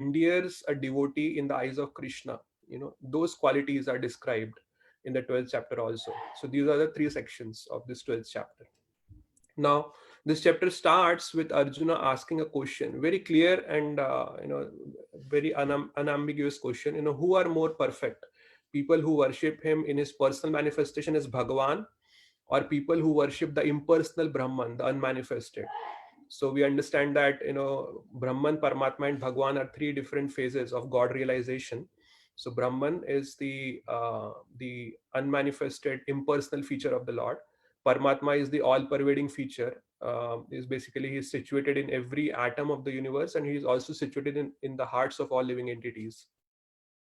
endears a devotee in the eyes of Krishna. Those qualities are described in the 12th chapter also. So these are the three sections of this 12th chapter. Now, this chapter starts with Arjuna asking a question, very clear and very unambiguous question. Who are more perfect? People who worship him in his personal manifestation as Bhagavan, or people who worship the impersonal Brahman, the unmanifested. So we understand that Brahman, Paramatma, and Bhagwan are three different phases of God realization. So Brahman is the unmanifested impersonal feature of the Lord. Paramatma is the all-pervading feature. Is basically He is situated in every atom of the universe, and he is also situated in the hearts of all living entities.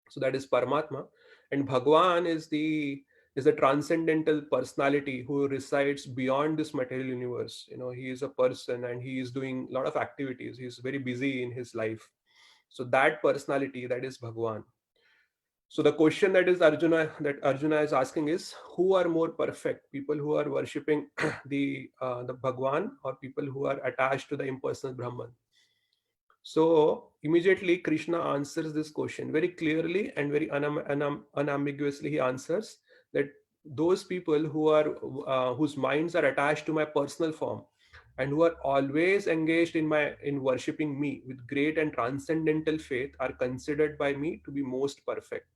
So that is Paramatma. And Bhagwan is the transcendental personality who resides beyond this material universe. He is a person and he is doing a lot of activities. He is very busy in his life. So that personality, that is Bhagwan. So the question that Arjuna is asking is, who are more perfect? People who are worshipping the Bhagwan, or people who are attached to the impersonal Brahman? So immediately Krishna answers this question very clearly and very unambiguously. He answers that those people who are whose minds are attached to my personal form, and who are always engaged in worshipping me with great and transcendental faith, are considered by me to be most perfect.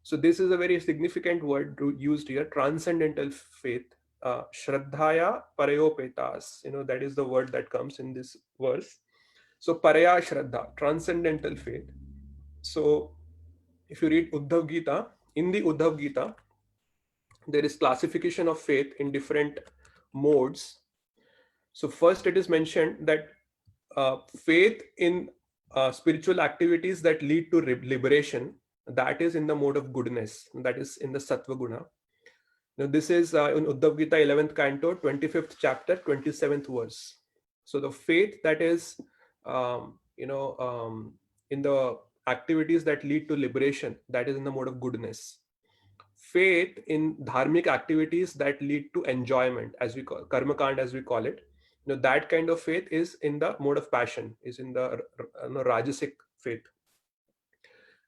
So this is a very significant word used here, transcendental faith. Shraddhaya parayopetas, that is the word that comes in this verse. So Paraya Shraddha, transcendental faith. So if you read Uddhav Gita, in the Uddhav Gita, there is classification of faith in different modes. So first it is mentioned that faith in spiritual activities that lead to liberation, that is in the mode of goodness, that is in the Sattva Guna. Now this is in Uddhav Gita 11th canto, 25th chapter, 27th verse. So the faith that is in the activities that lead to liberation, that is in the mode of goodness. Faith in dharmic activities that lead to enjoyment, as we call karma kand, as we call it, that kind of faith is in the mode of passion, is in the rajasic faith.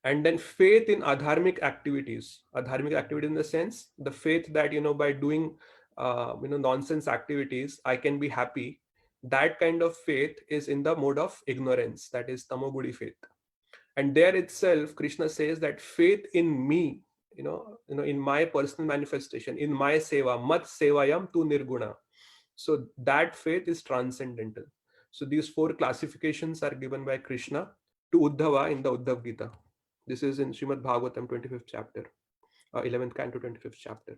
And then faith in adharmic activities in the sense, the faith that by doing nonsense activities I can be happy. That kind of faith is in the mode of ignorance, that is tamogudi faith. And there itself Krishna says that faith in me, in my personal manifestation, in my seva, mat sevayam tu nirguna. So that faith is transcendental. So these four classifications are given by Krishna to Uddhava in the Uddhav Gita. This is in Srimad Bhagavatam 25th chapter, 11th canto, 25th chapter.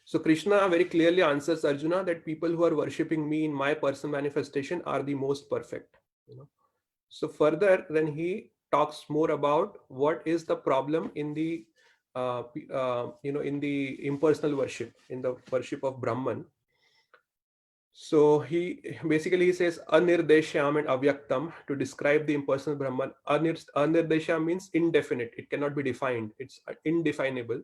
So Krishna very clearly answers Arjuna that people who are worshipping me in my personal manifestation are the most perfect. So further, then he talks more about what is the problem in the in the impersonal worship, in the worship of Brahman. So he says anirdeshyam and avyaktam to describe the impersonal Brahman. Anirdesha means indefinite; it cannot be defined. It's indefinable.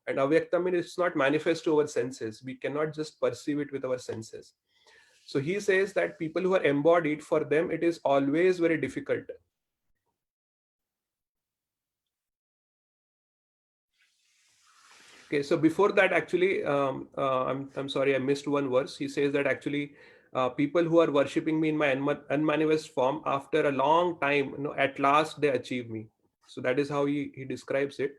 And avyaktam means it's not manifest to our senses. We cannot just perceive it with our senses. So he says that people who are embodied, for them it is always very difficult. Okay, so before that, actually, I'm sorry, I missed one verse. He says that actually, people who are worshipping me in my unmanifest form, after a long time, at last they achieve me. So that is how he describes it.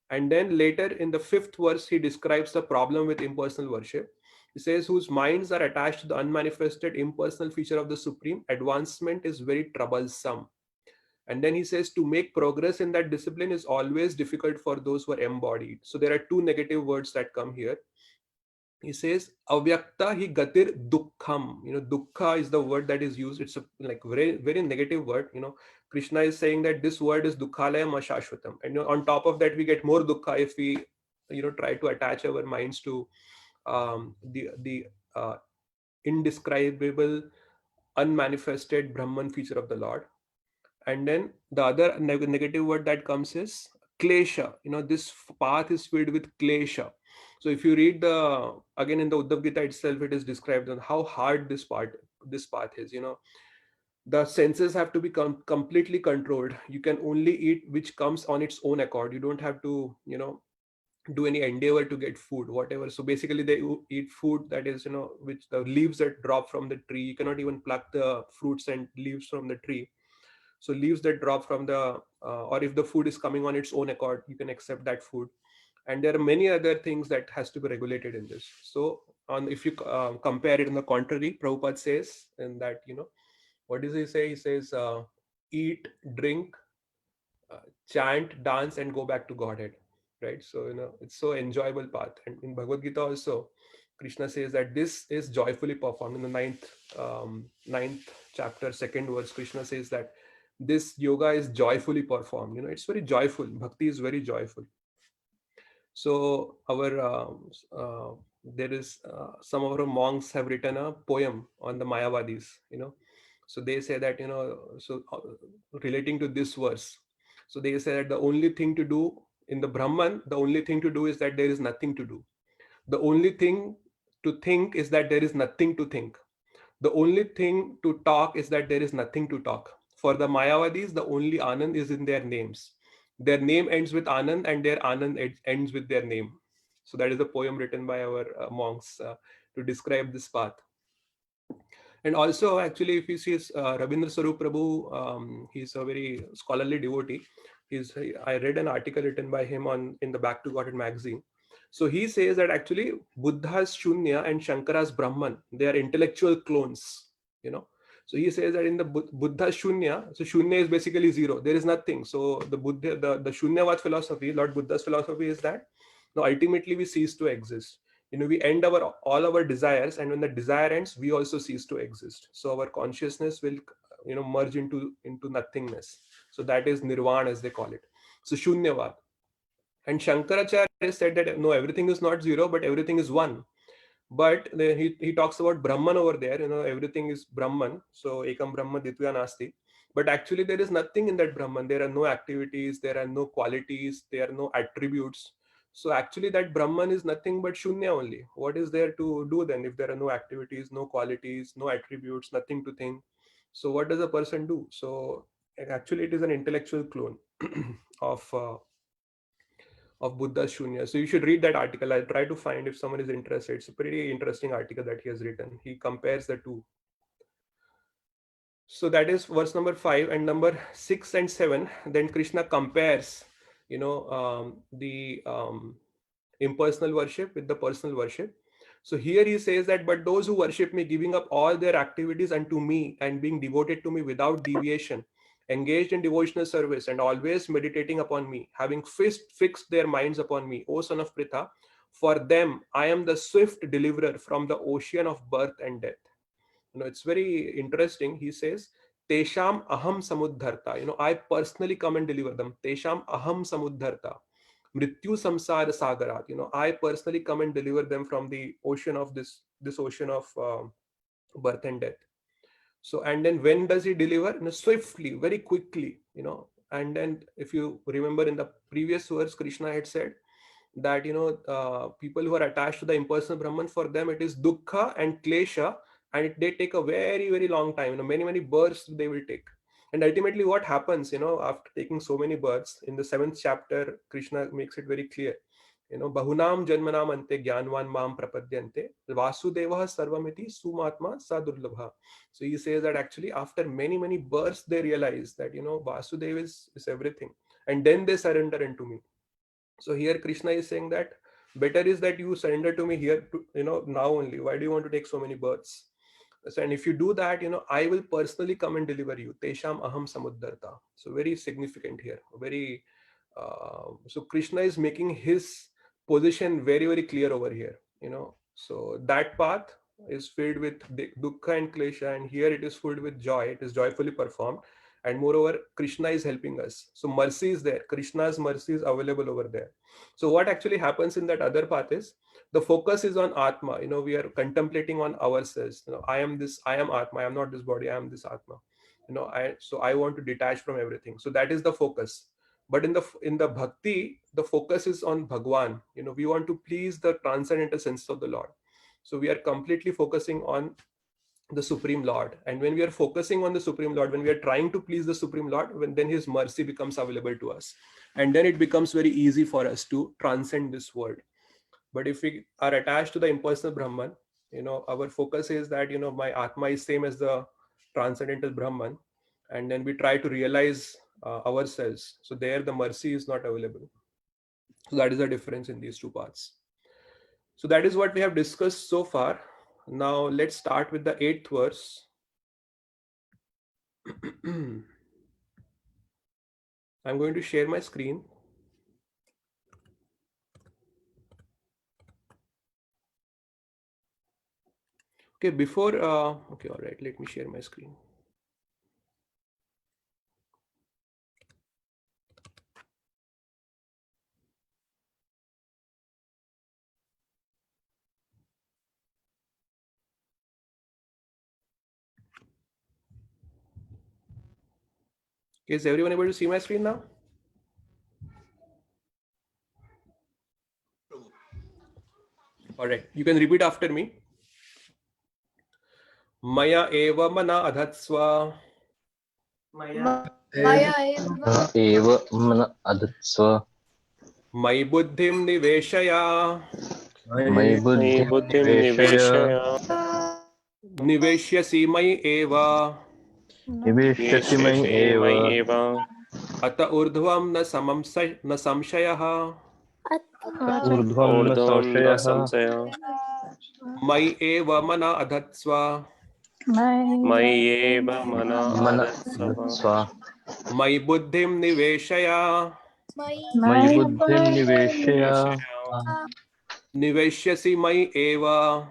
And then later in the fifth verse, he describes the problem with impersonal worship. He says, whose minds are attached to the unmanifested impersonal feature of the Supreme, advancement is very troublesome. And then he says to make progress in that discipline is always difficult for those who are embodied. So there are two negative words that come here. He says avyakta hi gatir dukkham. Dukkha is the word that is used. It's a like very very negative word. Krishna is saying that this word is dukkhalayam ashashvatam, and on top of that we get more dukkha if we try to attach our minds to the indescribable unmanifested Brahman feature of the Lord. And then the other negative word that comes is klesha. This path is filled with klesha. So if you read the again in the Uddhav Gita itself, it is described on how hard this path is. The senses have to be completely controlled. You can only eat which comes on its own accord. You don't have to, do any endeavor to get food, whatever. So basically they eat food that is, which the leaves that drop from the tree. You cannot even pluck the fruits and leaves from the tree. So leaves that drop from the or if the food is coming on its own accord, you can accept that food. And there are many other things that has to be regulated in this. So on, if you compare it in the contrary, Prabhupada says, and that, what does he say? He says, eat, drink, chant, dance, and go back to Godhead. Right. So, it's so enjoyable path. And in Bhagavad Gita also, Krishna says that this is joyfully performed. In the ninth chapter, second verse, Krishna says that this yoga is joyfully performed. It's very joyful. Bhakti is very joyful. So our there is some of our monks have written a poem on the Mayavadis. So they say that, relating to this verse, so they say that the only thing to do in the Brahman, the only thing to do is that there is nothing to do. The only thing to think is that there is nothing to think. The only thing to talk is that there is nothing to talk. For the Mayavadis, the only Anand is in their names. Their name ends with Anand and their Anand ends with their name. So that is a poem written by our monks to describe this path. And also, actually, if you see Rabindra Sarup Prabhu, he's a very scholarly devotee. I read an article written by him in the Back to Godhead magazine. So he says that actually Buddha's Shunya and Shankara's Brahman, they are intellectual clones. So he says that in the Buddha Shunya, so Shunya is basically zero. There is nothing. So the Buddha, the Shunyavad philosophy, Lord Buddha's philosophy is that no, ultimately we cease to exist. We end all our desires, and when the desire ends, we also cease to exist. So our consciousness will merge into nothingness. So that is nirvana, as they call it. So Shunyavad. And Shankaracharya said that no, everything is not zero, but everything is one. But he talks about Brahman over there. Everything is Brahman. So Ekam Brahma Ditya Nasti. But actually, there is nothing in that Brahman. There are no activities, there are no qualities, there are no attributes. So actually, that Brahman is nothing but Shunya only. What is there to do then if there are no activities, no qualities, no attributes, nothing to think? So what does a person do? So actually, it is an intellectual clone of Buddha's Shunya. So you should read that article. I'll try to find if someone is interested. It's a pretty interesting article that he has written. He compares the two. So that is verse number 5, and number 6 and 7. Then Krishna compares, the impersonal worship with the personal worship. So here he says that, but those who worship me, giving up all their activities unto me and being devoted to me without deviation, engaged in devotional service and always meditating upon me, having fixed their minds upon me, O son of Pritha, for them I am the swift deliverer from the ocean of birth and death. It's very interesting. He says, Tesham aham samudharta. I personally come and deliver them. Tesham aham samudharta. Mrityu samsara sagarat. I personally come and deliver them from the ocean of this ocean of birth and death. So, and then when does he deliver? Swiftly, very quickly. And then if you remember in the previous verse, Krishna had said that people who are attached to the impersonal Brahman, for them it is dukkha and klesha, and they take a very very long time. Many births they will take. And ultimately what happens, after taking so many births, in the 7th chapter, Krishna makes it very clear. Bahunam janmanam ante jnanvan mam prapadyante vasudeva sarvamiti sumatma sadurlabha. So he says that actually after many births they realize that Vasudeva is everything, and then they surrender into me. So here Krishna is saying that better is that you surrender to me here now only. Why do you want to take so many births? So, and if you do that, I will personally come and deliver you. Tesham aham samuddarta. So very significant here. Very so Krishna is making his position very very clear over here. So that path is filled with dukkha and klesha, and here it is filled with joy. It is joyfully performed, and moreover Krishna is helping us. So mercy is there. Krishna's mercy is available over there. So what actually happens in that other path is the focus is on atma. We are contemplating on ourselves. I am this, I am atma, I am not this body, I am this atma. I want to detach from everything. So that is the focus. But in the bhakti, the focus is on Bhagwan. We want to please the transcendental sense of the Lord. So we are completely focusing on the Supreme Lord. And when we are focusing on the Supreme Lord, when we are trying to please the Supreme Lord, then His mercy becomes available to us. And then it becomes very easy for us to transcend this world. But if we are attached to the impersonal Brahman, our focus is that, my Atma is same as the transcendental Brahman. And then we try to realize ourselves. So there the mercy is not available. So that is the difference in these two paths. So that is what we have discussed so far. Now let's start with the 8th verse. I'm going to share my screen. Okay, okay, all right, let me share my screen. Is everyone able to see my screen now? All right, you can repeat after me. Maya eva mana adhatsva. Maya eva mana adhatsva. Mai buddhim niveshaya. Mai buddhim niveshaya. Niveshyasi mai eva. Niveshyasi mai eva. Ata urdhvam na samshayah. ऊर्ध्वं न संशयः. Mai eva mana adhatsva. मय्येव मन अधत्स्व. Mai buddhim niveshaya. मयि बुद्धिं निवेशय. Niveshyasi mai eva.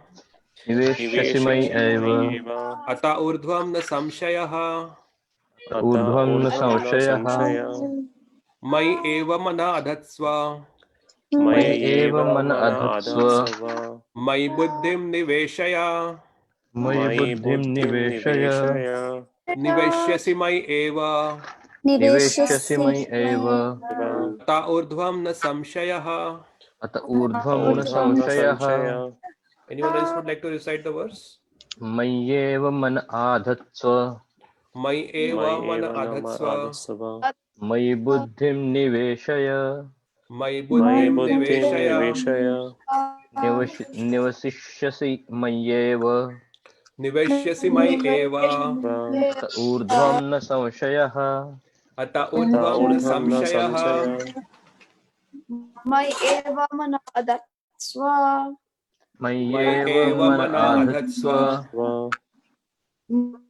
निवेश्यसि मयि एव. Ata urdhvam na samshayah. ऊर्ध्वं न संशयः. Mai eva mana adhatsva. मयि एव मन अधत्स्व. Mai buddhim niveshaya. मयि बुद्धिं निवेशय. Niveshyasi mai eva. निवेश्यसि मयि एव. Ata urdhvam na samshayah. अत ऊर्ध्वं न संशयः. Anyone else would like to recite the verse? मय्येव मन आधत्स्व. Mai eva mana adhatsva. मयि बुद्धिं निवेशय. Mai buddhim niveshaya. निवसिष्यसि मय्येव. Niveshyasi mai eva. अत ऊर्ध्वं न संशयः. Ata urdhvam na samshayah. Mai eva mana adhatsva. मय्येव मन आधत्स्व.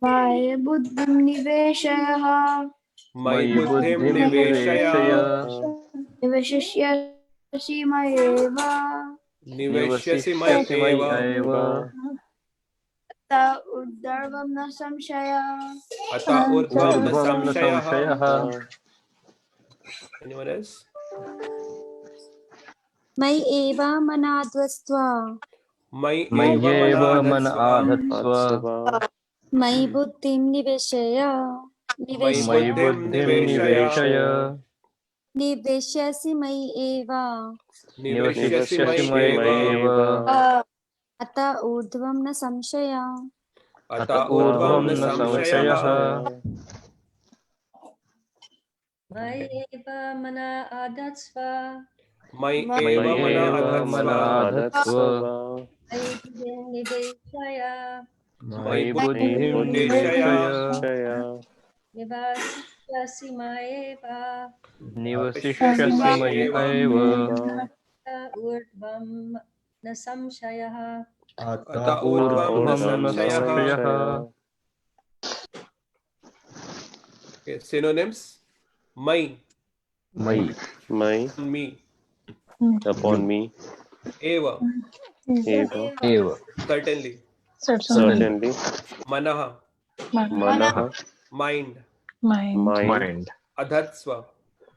Mai buddhim niveshayah. Mai मयि buddhim बुद्धिं निवेशय. niveshaya. Niveshyasi mai eva. Niveshyasi mai निवसिष्यसि मयि eva. एव. Ta urdharvam na samshaya. Ata urdhvam na ऊर्ध्वं न samshayah. संशयः. Anyone else? मयि एव मनाध्वस्त्वा Mai eva मय्येव मन adhatsva. आधत्स्व. मयि बुद्धिं निवेशय Mai मयि buddhim बुद्धिं niveshaya. निवेशय. निवेशयसि मयि एव Niveshyasi निवसिष्यसि mai मयि eva. एव. अत ऊर्ध्वं न संशय अत Ata ऊर्ध्वं urdhvam na न संशयः. samshayah. मयि एव मन आधत्स्व Mai मयि eva mana एव मन adhatsva. आधत्स्व. मयि बुद्धिं निवेशय मयि बुद्धिं निवेशय. निवास्यसि मयेव निवसिष्यसि मयि एव. ऊर्ध्वं न संशयः Ata ऊर्ध्वं na न samshayah. संशयः. Okay, synonyms. Mai, मयि me. upon me, Eva, eva, एव. certainly. certainly, Manaha, manaha, mind. mind, Mind. Adhatsva,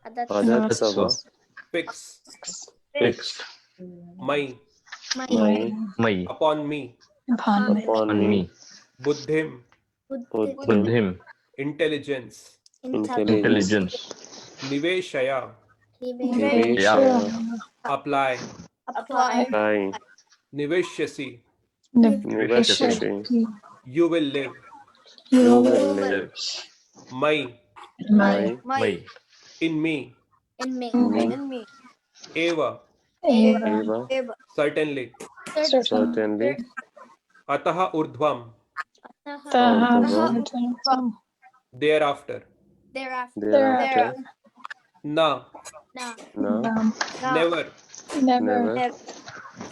adatsava, fix. fixed, Mai, मयि upon me. upon on me, me. Buddhim, buddhim, बुद्धिं intelligence. intelligence. Niveshaya, niveshaya, apply. Apply. apply, Niveshyasi, niveshyashi, You will live. You will live. My, My, My. in me. In me. me, In me. Eva, Eva, Eva. certainly. certainly. Ataha urdhvam, Urdhvam, thereafter. Thereafter. thereafter. Na, Na. Na, never. never.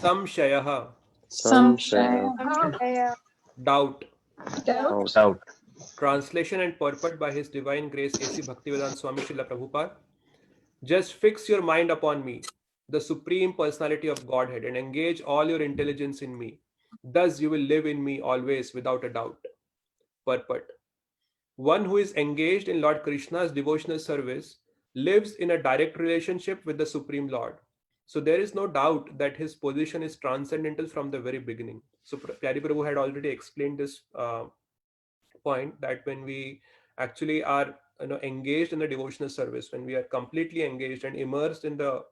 Samshayaha, Samshaya, doubt. doubt. Doubt. Translation and purport by His Divine Grace A.C. Bhaktivedanta Swami Srila Prabhupada. Just fix your mind upon me, the Supreme Personality of Godhead, and engage all your intelligence in me. Thus you will live in me always without a doubt. Purport. One who is engaged in Lord Krishna's devotional service lives in a direct relationship with the Supreme Lord. So there is no doubt that his position is transcendental from the very beginning. So Pyari Prabhu had already explained this point, that when we actually are engaged in the devotional service, when we are completely engaged and immersed in the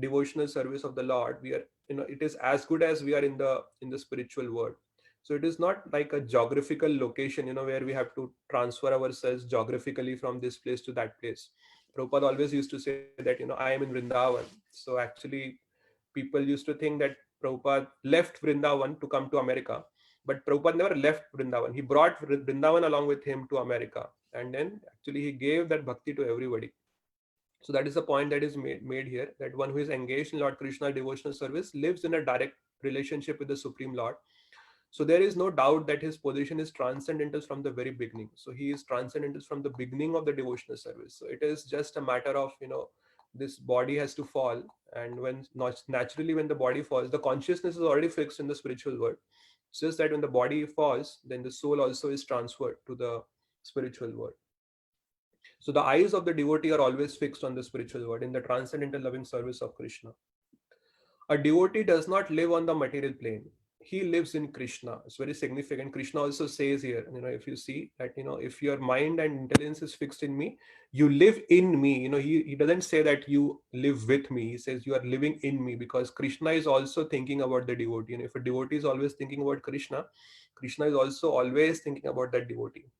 devotional service of the Lord, we are, it is as good as we are in the spiritual world. So it is not like a geographical location, where we have to transfer ourselves geographically from this place to that place. Prabhupada always used to say that, I am in Vrindavan. So actually people used to think that Prabhupada left Vrindavan to come to America, but Prabhupada never left Vrindavan. He brought Vrindavan along with him to America, and then actually he gave that bhakti to everybody. So that is the point that is made here, that one who is engaged in Lord Krishna devotional service lives in a direct relationship with the Supreme Lord. So there is no doubt that his position is transcendental from the very beginning. So he is transcendental from the beginning of the devotional service. So it is just a matter of, this body has to fall, and when naturally when the body falls, the consciousness is already fixed in the spiritual world. It's just that when the body falls, then the soul also is transferred to the spiritual world. So the eyes of the devotee are always fixed on the spiritual world in the transcendental loving service of Krishna. A devotee does not live on the material plane. He lives in Krishna. It's very significant. Krishna also says here, if you see that, if your mind and intelligence is fixed in me, you live in me. He doesn't say that you live with me. He says you are living in me, because Krishna is also thinking about the devotee. And if a devotee is always thinking about Krishna, Krishna is also always thinking about that devotee.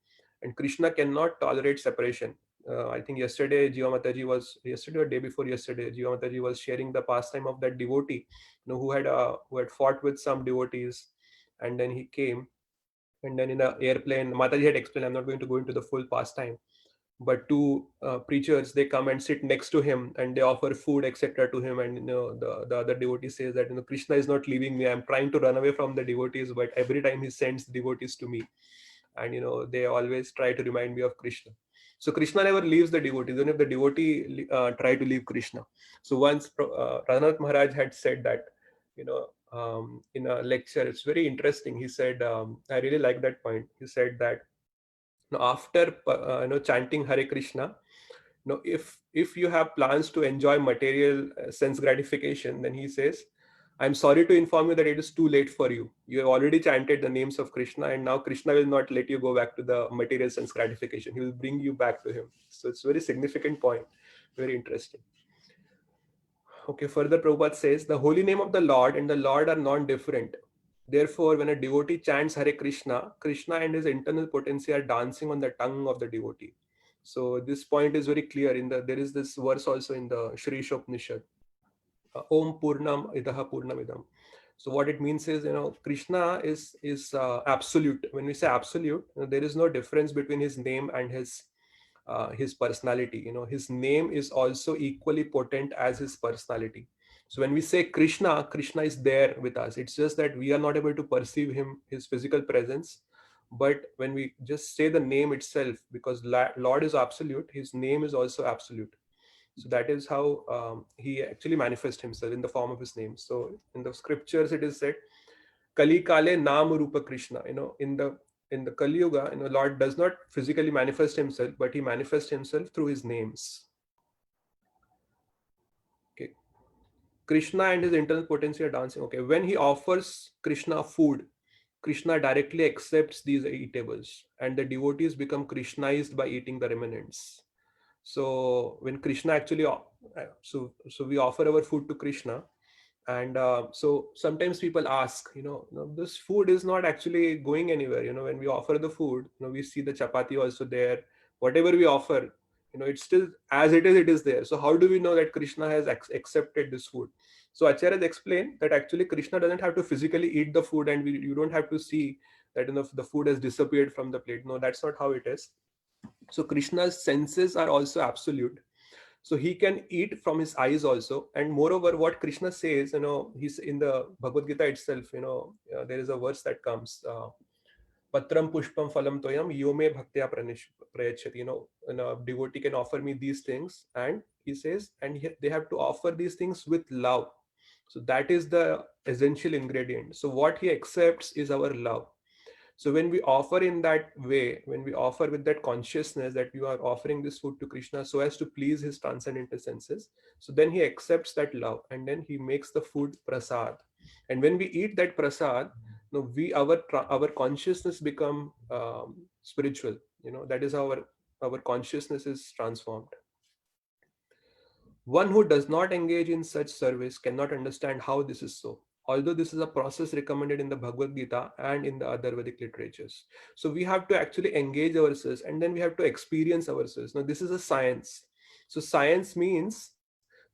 And Krishna cannot tolerate separation. I think yesterday yesterday or day before yesterday, Jiva Mataji was sharing the pastime of that devotee, who had fought with some devotees, and then he came, and then in the airplane, Mataji had explained. I'm not going to go into the full pastime, but two preachers, they come and sit next to him, and they offer food, etc. to him, and the other devotee says that Krishna is not leaving me. I'm trying to run away from the devotees, but every time he sends devotees to me, and they always try to remind me of Krishna. So Krishna never leaves the devotee, even if the devotee try to leave Krishna. So once Radhanath Maharaj had said that, in a lecture. It's very interesting. He said, I really like that point. He said that, after chanting Hare Krishna, if you have plans to enjoy material sense gratification, then he says, I'm sorry to inform you that it is too late for you. You have already chanted the names of Krishna, and now Krishna will not let you go back to the material sense gratification. He will bring you back to him. So it's a very significant point. Very interesting. Okay, further Prabhupada says, the holy name of the Lord and the Lord are non-different. Therefore, when a devotee chants Hare Krishna, Krishna and his internal potency are dancing on the tongue of the devotee. So this point is very clear. There is this verse also in the Shri Shopnishad. Om Purnam Idaha Purnamidam. So what it means is, Krishna is absolute. When we say absolute, there is no difference between his name and his personality. His name is also equally potent as his personality. So when we say Krishna, Krishna is there with us. It's just that we are not able to perceive his physical presence. But when we just say the name itself, because Lord is absolute, his name is also absolute. So that is how he actually manifests himself in the form of his name. So in the scriptures, it is said, Kali Kale Nam Rupa Krishna. In the Kali Yuga, Lord does not physically manifest himself, but he manifests himself through his names. Okay. Krishna and his internal potency are dancing. Okay. When he offers Krishna food, Krishna directly accepts these eatables, and the devotees become Krishnaized by eating the remnants. So when Krishna actually, so we offer our food to Krishna, And so sometimes people ask, this food is not actually going anywhere. When we offer the food, we see the chapati also there. Whatever we offer, it's still as it is there. So how do we know that Krishna has accepted this food? So Acharya has explained that actually Krishna doesn't have to physically eat the food, and you don't have to see that the food has disappeared from the plate. No, that's not how it is. So Krishna's senses are also absolute. So he can eat from his eyes also. And moreover, what Krishna says, he's in the Bhagavad Gita itself, there is a verse that comes, Patram pushpam phalam toyam yome bhaktya prayachyati. A devotee can offer me these things, and he says, and they have to offer these things with love. So that is the essential ingredient. So what he accepts is our love. So when we offer in that way, when we offer with that consciousness that you are offering this food to Krishna so as to please his transcendental senses, so then he accepts that love, and then he makes the food prasad. And when we eat that prasad, our consciousness become spiritual. That is how our consciousness is transformed. One who does not engage in such service cannot understand how this is so, although this is a process recommended in the Bhagavad Gita and in the other Vedic literatures. So we have to actually engage ourselves, and then we have to experience ourselves. Now this is a science. So science means,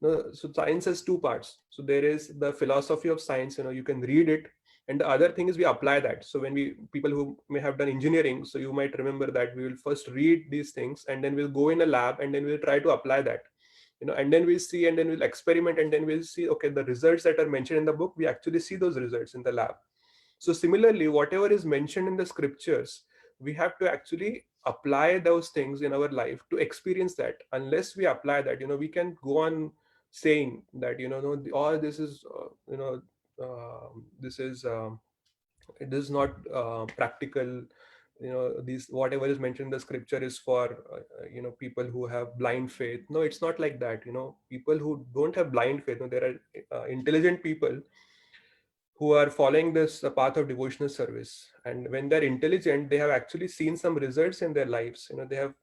so science has two parts. So there is the philosophy of science, you can read it, and the other thing is we apply that. So when people who may have done engineering, so you might remember that we will first read these things, and then we'll go in a lab, and then we'll try to apply that. And then we'll see, and then we'll experiment, and then we'll see, okay, the results that are mentioned in the book, we actually see those results in the lab. So similarly, whatever is mentioned in the scriptures, we have to actually apply those things in our life to experience that. Unless we apply that, we can go on saying that, all this is, it is not practical. These, whatever is mentioned in the scripture is for people who have blind faith. No, it's not like that. People who don't have blind faith, there are intelligent people who are following this path of devotional service, and when they're intelligent, they have actually seen some results in their lives. They have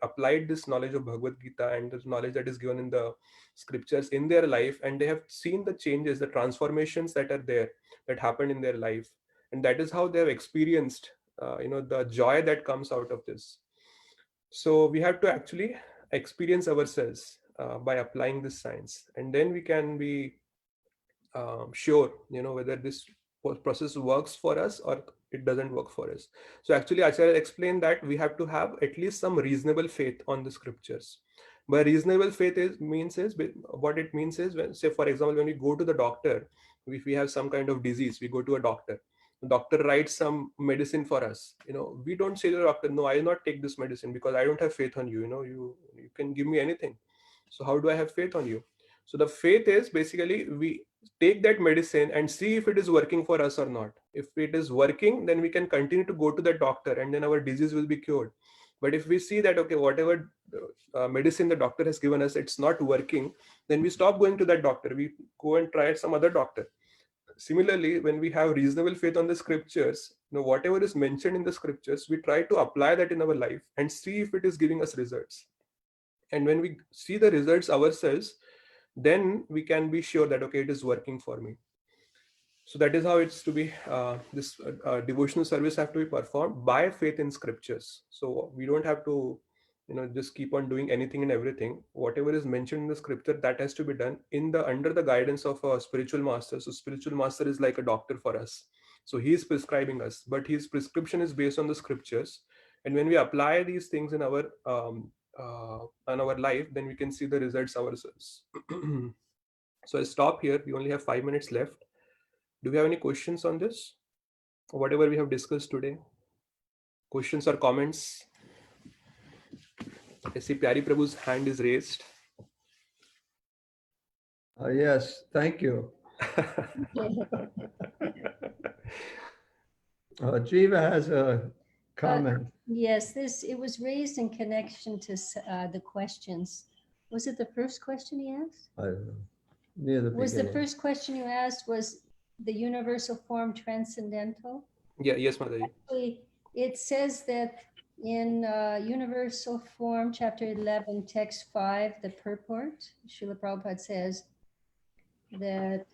applied this knowledge of Bhagavad Gita and the knowledge that is given in the scriptures in their life, and they have seen the changes, the transformations that are there, that happened in their life, and that is how they have experienced the joy that comes out of this. So we have to actually experience ourselves by applying this science, and then we can be sure whether this process works for us or it doesn't work for us. So actually Acharya explained that we have to have at least some reasonable faith on the scriptures. By reasonable faith what it means is, when, say for example, when we go to the doctor, if we have some kind of disease, we go to a doctor. The doctor writes some medicine for us. We don't say to the doctor, no, I will not take this medicine because I don't have faith on you. You can give me anything. So how do I have faith on you? So the faith is basically we take that medicine and see if it is working for us or not. If it is working, then we can continue to go to the doctor, and then our disease will be cured. But if we see that, okay, whatever medicine the doctor has given us, it's not working, then we stop going to that doctor. We go and try some other doctor. Similarly, when we have reasonable faith on the scriptures, whatever is mentioned in the scriptures, we try to apply that in our life and see if it is giving us results. And when we see the results ourselves, then we can be sure that, okay, it is working for me. So that is how it's to be, this devotional service have to be performed by faith in scriptures. So we don't have to, just keep on doing anything and everything. Whatever is mentioned in the scripture, that has to be done under the guidance of a spiritual master. So spiritual master is like a doctor for us. So he is prescribing us, but his prescription is based on the scriptures. And when we apply these things in our life, then we can see the results ourselves. So I stop here. We only have 5 minutes left. Do we have any questions on this? Or whatever we have discussed today? Questions or comments? I see Pyari Prabhu's hand is raised. Yes, thank you. Jiva has a comment. Yes, it was raised in connection to the questions. Was it the first question he asked? I don't know. Near the Was the beginning. first question you asked was the universal form transcendental? Yeah, yes, Mataji. Actually, it says that in Universal Form, Chapter 11, Text 5, the purport, Srila Prabhupada says, that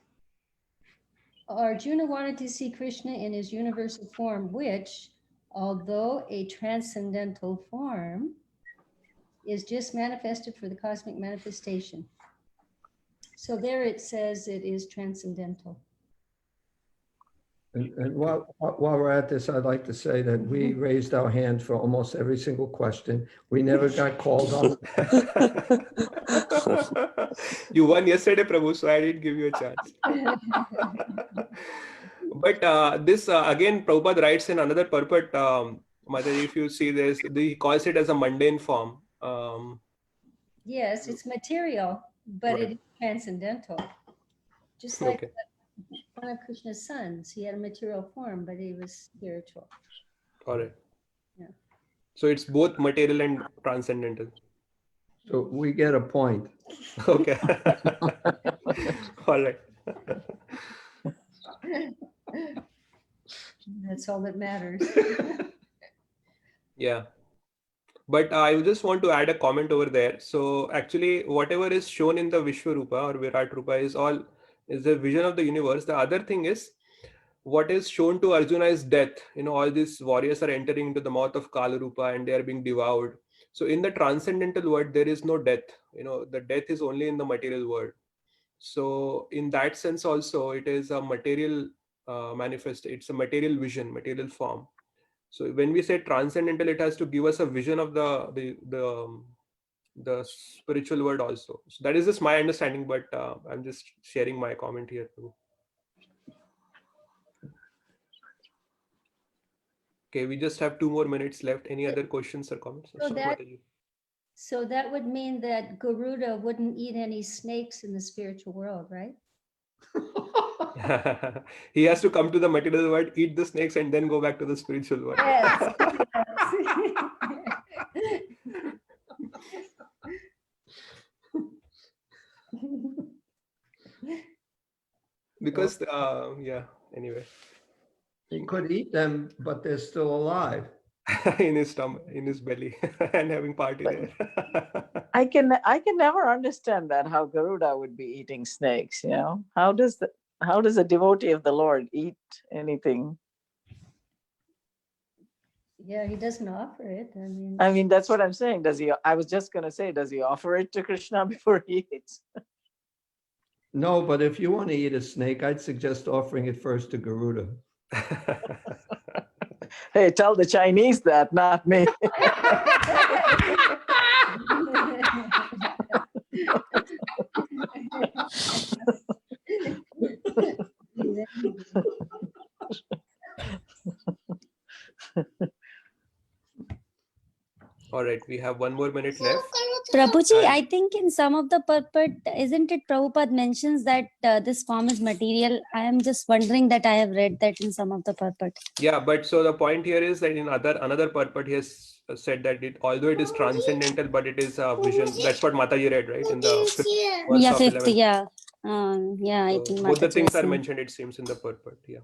Arjuna wanted to see Krishna in his universal form, which, although a transcendental form, is just manifested for the cosmic manifestation. So there it says it is transcendental. And while we're at this, I'd like to say that we raised our hand for almost every single question. We never got called on. You won yesterday, Prabhu, so I didn't give you a chance. But this again, Prabhupada writes in another purport, Mataji, if you see this, he calls it as a mundane form. Yes, it's material, but Right. it is transcendental. Just like Okay. one of Krishna's sons, he had a material form, but he was spiritual. All right. Yeah. So it's both material and transcendental. So we get a point. Okay. All right. That's all that matters. Yeah. But I just want to add a comment over there. So actually, whatever is shown in the Vishwarupa or Virat Rupa is a vision of the universe. The other thing is what is shown to Arjuna is death. All these warriors are entering into the mouth of Kala Rupa and they are being devoured. So in the transcendental world, there is no death. The death is only in the material world. So in that sense also, it is a material manifest. It's a material vision, material form. So when we say transcendental, it has to give us a vision of the spiritual world also. So that is just my understanding, but I'm just sharing my comment here too. Okay, we just have 2 more minutes left. Any other questions or comments? So that- Mataji. So that would mean that Garuda wouldn't eat any snakes in the spiritual world, right? He has to come to the material world, eat the snakes, and then go back to the spiritual world. Yes. Because anyway. He could eat them, but they're still alive. In his stomach, in his belly, and having party there. I can never understand that, how Garuda would be eating snakes. How does a devotee of the Lord eat anything? Yeah, he doesn't offer it. I mean, that's what I'm saying. I was just going to say, does he offer it to Krishna before he eats? No, but if you want to eat a snake, I'd suggest offering it first to Garuda. Hey, tell the Chinese that, not me. All right, we have 1 more minute left. Prabhuji, I think in some of the purport, isn't it Prabhupada mentions that this form is material? I am just wondering that I have read that in some of the purport. Yeah, but so the point here is that in another purport, he has said that although it is transcendental, but it is a vision. That's what Mataji read, right? In the verse Yeah, of 50, 11. yeah. I So think both the Mataji things was are saying. mentioned, it seems, in the purport. Yeah.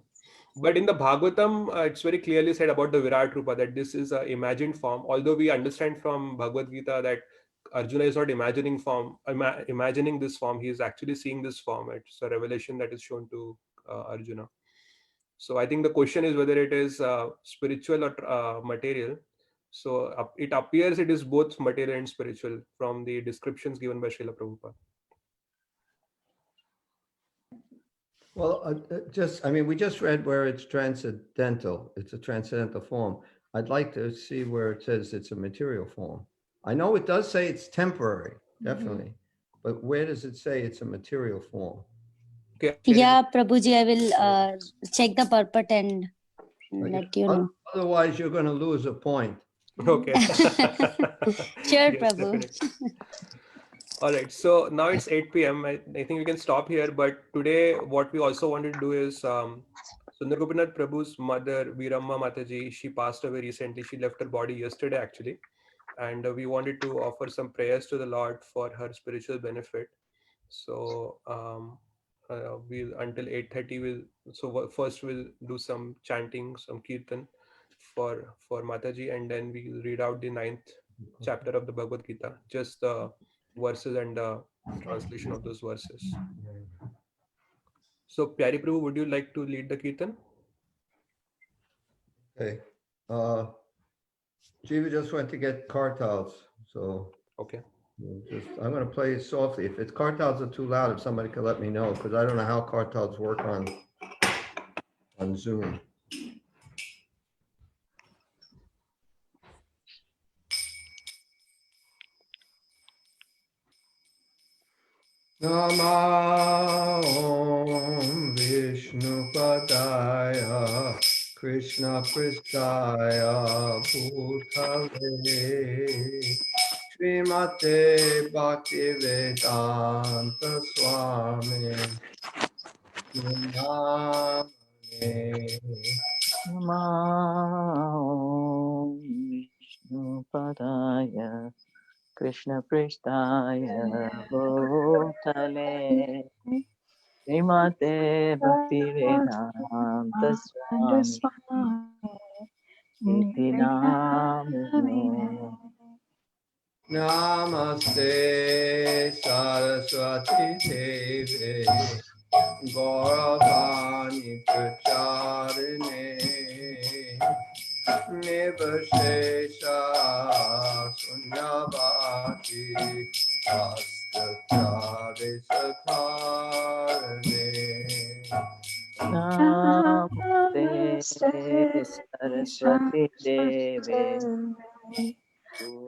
But in the Bhagavatam, it's very clearly said about the Virat Rupa that this is an imagined form. Although we understand from Bhagavad Gita that Arjuna is not imagining this form, he is actually seeing this form. It's a revelation that is shown to Arjuna. So I think the question is whether it is spiritual or material. So it appears it is both material and spiritual from the descriptions given by Srila Prabhupada. Well, we just read where it's transcendental. It's a transcendental form. I'd like to see where it says it's a material form. I know it does say it's temporary, definitely. But where does it say it's a material form? Okay. Yeah, Prabhuji, I will check the purport and let you know. Otherwise, you're going to lose a point. Okay. Sure, Yes, Prabhu. definitely. All right. So now it's 8 p.m. I think we can stop here. But today, what we also wanted to do is Sundar Gopinath Prabhu's mother, Veeramma Mataji, she passed away recently. She left her body yesterday, actually. And we wanted to offer some prayers to the Lord for her spiritual benefit. So we'll until 8:30 first we'll do some chanting, some kirtan for Mataji, and then we'll read out the 9th chapter of the Bhagavad Gita, just the verses and the translation of those verses. So Pyari Prabhu, would you like to lead the Kirtan? Okay. Jiva just went to get kartals, so Okay. I'm going to play it softly. If it's kartals are too loud, if somebody could let me know, because I don't know how kartals work on Zoom. Nama Om Vishnu Padaya Krishna Pristaya Bhutale Srimate Bhaktivedanta Swami Namane. Namo Vishnu Padaya Krishna Pristaya Bhutale Srimate Bhaktivedanta Swami Iti Namane. Namaste Saraswati Devi Gauravani Pracharine Nivashesha Sunyavati Astachari Satharane. Namaste Saraswati Devi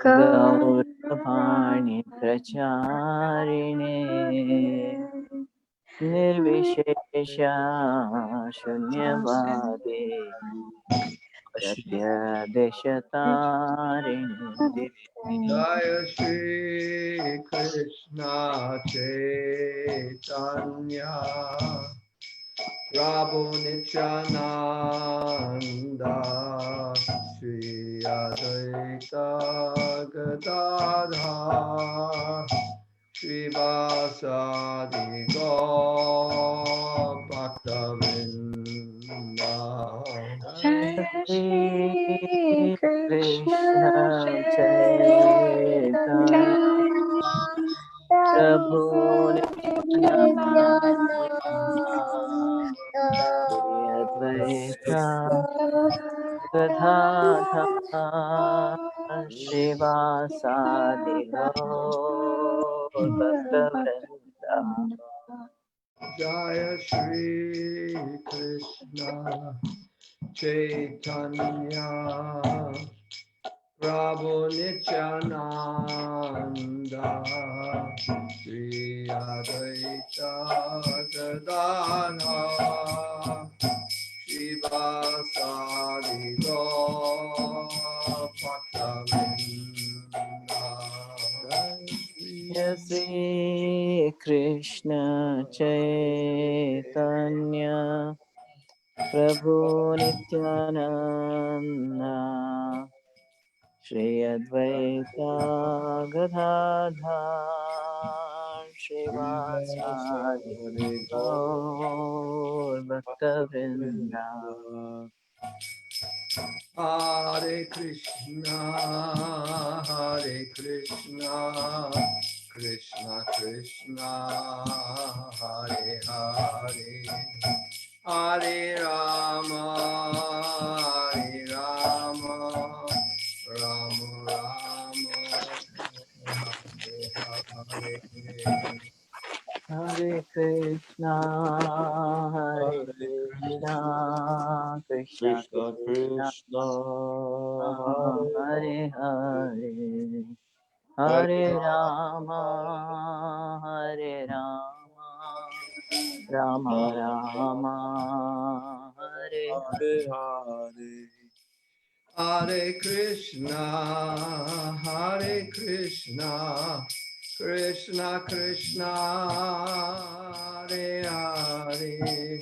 Gauravani Pracharine Nirvishesha Shunyavadi Satya Deshatarine. Jaya Shri Krishna Chaitanya Prabhu Nityananda Shri Advaita Gadadha Shri Vasadi Gaur Bhaktavinda. Jaya Shri Krishna Chaitanya Prabhu Nityananda Shri Advaita Gadadhar Srivasadi Gaur Bhaktavrinda. Jaya Shri Krishna Chaitanya Prabhu Nityananda Shri Advaita Gadadhar Shivasari Gaur Bhaktavrinda. Jaya Shri Krishna Chaitanya Prabhu Nityananda Shri Advaita Gadadhar Srivasadi Gaur Bhaktavrinda. Hare Krishna, Hare Krishna, Krishna Krishna, Hare Hare, Hare Rama, Hare Rama, Rama Rama, Hare Hare. Hare Krishna, Hare Krishna, Krishna Krishna, Hare Hare, Hare Rama, Hare Rama, Rama Rama, Hare Hare. Hare Krishna, Hare Krishna, Krishna Krishna, Hare Hare,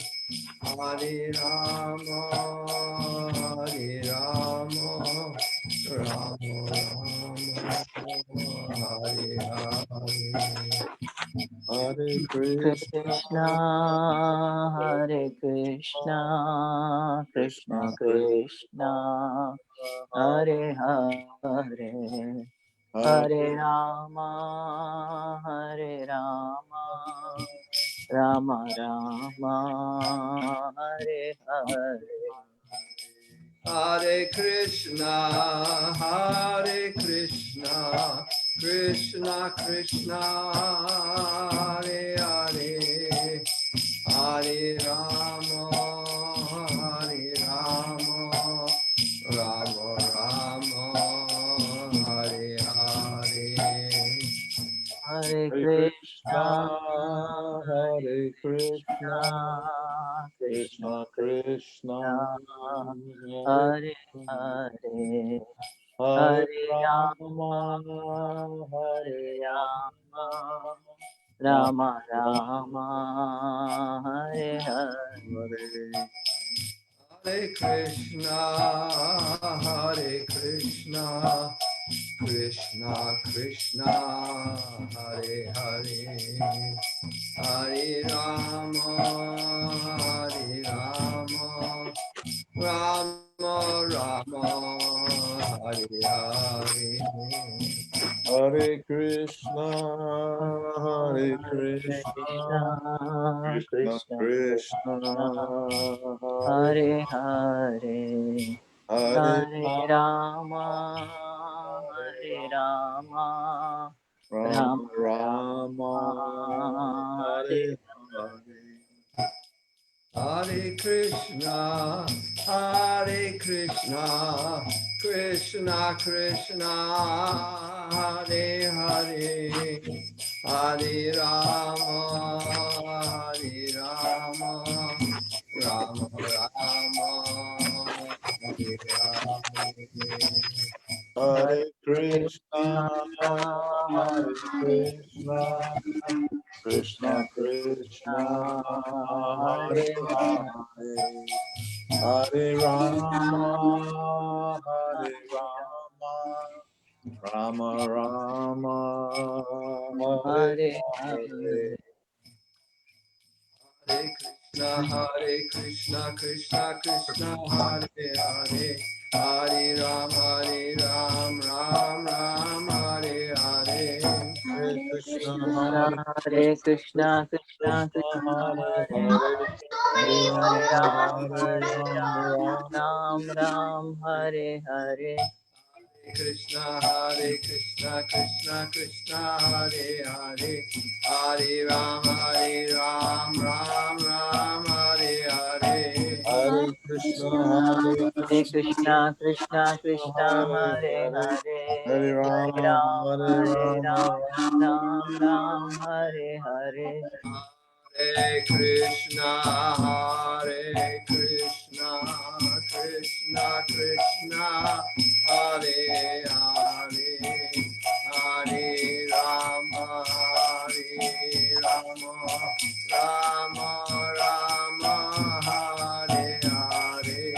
Hare Rama, Hare Rama, Rama Rama, Hare Hare. Hare Krishna, Hare Krishna, Krishna Krishna, Hare Hare, Hare Rama, Hare Rama, Rama Rama, Hare Hare. Hare Krishna, Krishna Krishna, Hare Hare, Hare Rama, Rama Rama, Hare Hare. Hare Krishna, Krishna, Hare Krishna, Krishna Krishna, Hare Hare, Hare Hare Rama, Hare Hare Rama, Rama, Rama Rama, Hare Hare. Hare Krishna, Krishna Krishna, Hare Hare, Hare Rama, Rama Rama, Hare Hare. Hare Krishna, Hare Krishna, Krishna Krishna Krishna, Hare Hare, Hare Hare Rama, Hare Rama, Rama Rama Rama, Hare Hare Hare. Hare Krishna, Krishna Krishna, Hare Hare, Hare Rama, Rama Rama, Hare Hare. Hare Krishna, Krishna, Hare Krishna, Krishna Krishna, Krishna, Hare Hare Hare, Hare Rama, Hare Rama, Rama Rama, Hare Hare Hare. Hare Krishna, Krishna Krishna, Hare Hare, Hare Rama, Ram Ram, Hare Hare. Hare Krishna, Krishna, Hare Hare Krishna, Krishna Krishna, Krishna, Hare Hare Hare, Hare, Hare Hare Rama, Ram, Hare Hare Rama, Ram, Rama Ram Ram, Hare Hare. Krishna, Krishna Krishna, Hare Hare, Hare Rama, Ram Ram, Hare Hare. Hare Krishna, Hare Hare Krishna, Krishna Krishna, Krishna, Hare Hare Hare, Hare, Hare Hare Rama, Ram, Hare Hare Rama, Ram, Ram Ram, Hare Hare. Hare Krishna, Krishna Krishna, Hare Hare, Hare Rama, Rama Rama, Hare Hare. Hare Krishna, Hare Krishna, Krishna Krishna, Krishna, Hare Hare, Hare Hare Rama, Rama, Hare Rama, Rama Rama Rama, Rama, Hare Hare.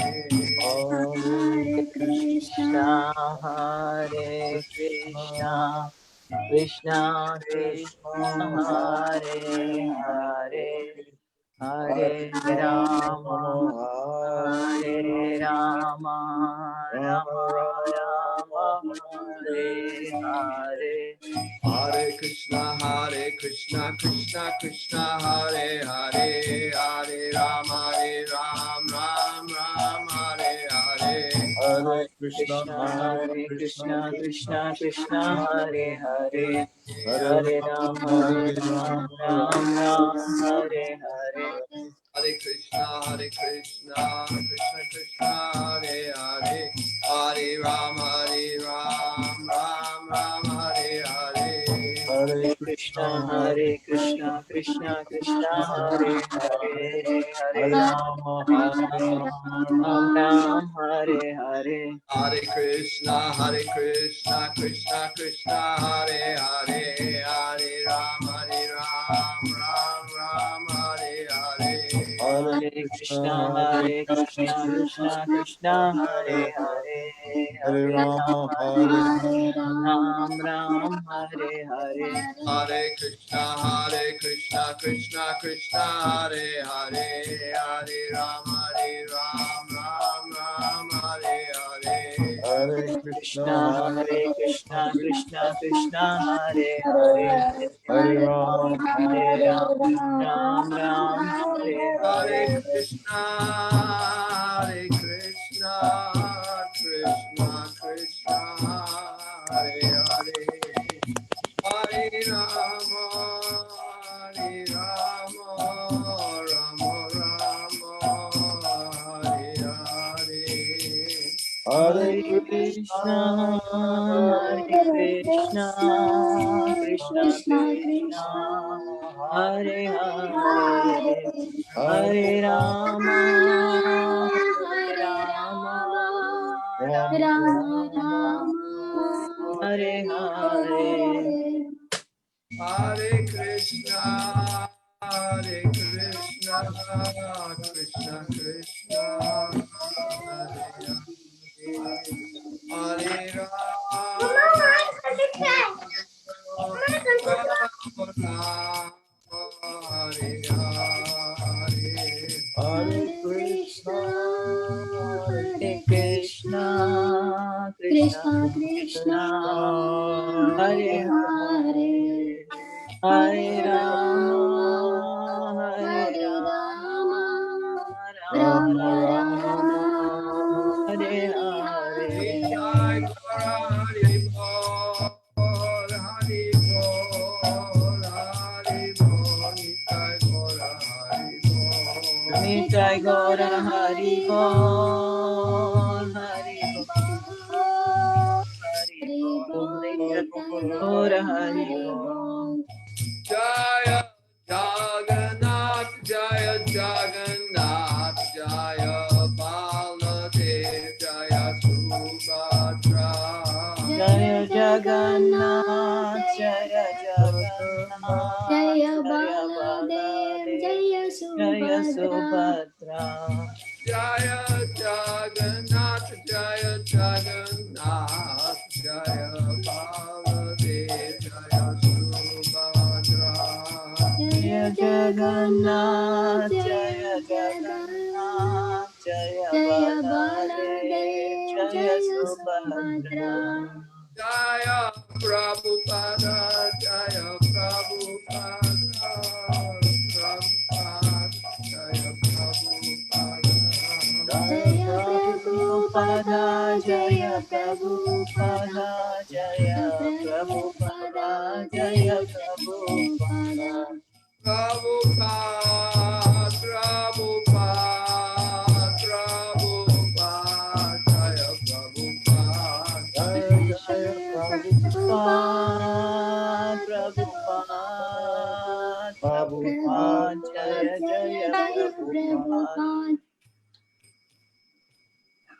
Hare Krishna, Krishna Krishna, Hare Hare, Hare Rama, Ram Ram, Hare Hare. Hare Hare Krishna, Krishna, Hare Hare Krishna, Krishna, Krishna Krishna Krishna, Krishna, Hare Hare, Hare Hare Ram, Rama, Hare Hare Ram, Rama, Ram Rama Ram, Hare Rama, Hare. Hare Krishna, Krishna Krishna, Hare Hare, Hare Rama, Ram Ram, Hare Hare. Hare Hare Krishna, Krishna, Hare Krishna, Krishna Krishna, Hare Hare, Hare Hare Ram, Rama, Hare Hare Ram, Rama, Ram Ram, Hare Hare. Hare Krishna, Krishna Krishna, Hare Hare, Hare Rama, Ram Hare Hare. Hare Hare Krishna, Krishna, Hare Hare Krishna, Krishna, Krishna Krishna Krishna, Krishna, Hare Hare Hare, Hare Hare Rama, Ram, Hare Ram Ram, Hare Hare. Hare Krishna, Krishna Krishna, Hare Hare, Hare Rama, Ram Ram, Hare Hare. Hare Krishna, Krishna, Hare Krishna, Krishna Krishna, Hare Hare, Hare Hare Ram, Ram, Ram, Hare Hare Hare. Krishna, Hare Krishna, Krishna Krishna, Hare Hare, Hare Rama, Hare Rama, Rama Rama, Hare Hare. Hare Hare Krishna, Krishna, Hare Krishna, Krishna Krishna, Hare Hare, Hare Rama, Hare Rama, Rama Rama, Hare Hare. Hare Krishna, Hare Krishna, Krishna Krishna, Hare Hare, Hare Rama, Hare Hare. Hare Krishna, Hare Krishna, Krishna Krishna, Hare Hare, Hare Rama, Hare Rama, Rama Rama, Hare Hare. Jai Gora Hari Bol, Hari Bol, Hari Bol, Nitai Gora Hari Bol. Nitai Gora Hari Bol, Hari Bol, Hari Bol, Nitai Gora Hari Bol. Jaya Jagannath, Jaya Jagannath, Jaya Baladev, Jaya Subhadra. Jaya Jagannath, Jaya Jagannath, Jaya Jaya Baladev, Baladev, Jaya Jaya Subhadra. Subhadra. Jaya Jagannath, Jaya Jagannath, Jaya Baladev, Jaya Subhadra. Jaya Jagannath, Jaya Jagannath, Jaya Jaya Baladev, Baladev, Jaya Jaya Subhadra. Subhadra. Jaya Prabhupada, Jaya Prabhupada, Prabhupada, Jaya Prabhupada. Jaya Prabhupada, Jaya Prabhupada, Prabhupada, Jaya Prabhupada, Jaya Jaya Prabhupada. Prabhupada, Prabhupada, Prabhupada, Jaya Prabhupada. Jaya Jaya Prabhupada, Prabhupada, Prabhupada, Prabhupada, Jaya Jaya Prabhupada.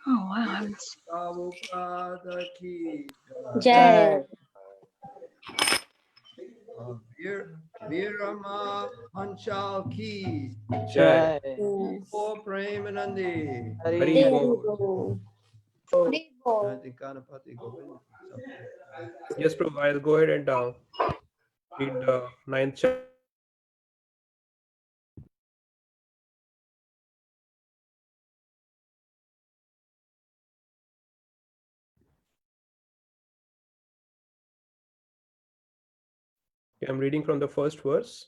Oh, wow. Prabhupada ki Jai. Virama Panchal ki. Jai. Jai. O Premanandi. Hari Hari Hari. Bol. Ganapati Govind. Yes, Prabhu, I'll go ahead and read the ninth chapter. I'm reading from the first verse.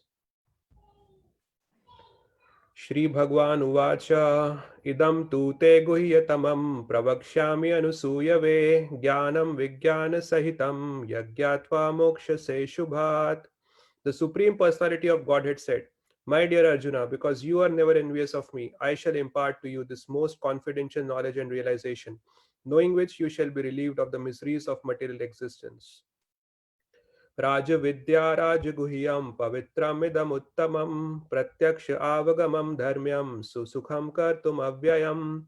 Shri Bhagwan Uvacha Idam tu te guhyatamam pravakshami anusuyave jnanam vijnana sahitam yagyatva moksha se shubhat. The Supreme Personality of Godhead said, My dear Arjuna, because you are never envious of me, I shall impart to you this most confidential knowledge and realization, knowing which you shall be relieved of the miseries of material existence. Rajavidya Rajaguhyam Pavitramidamuttamam Pratyaksha Avagamam Dharmyam Susukham Kartum Avyayam.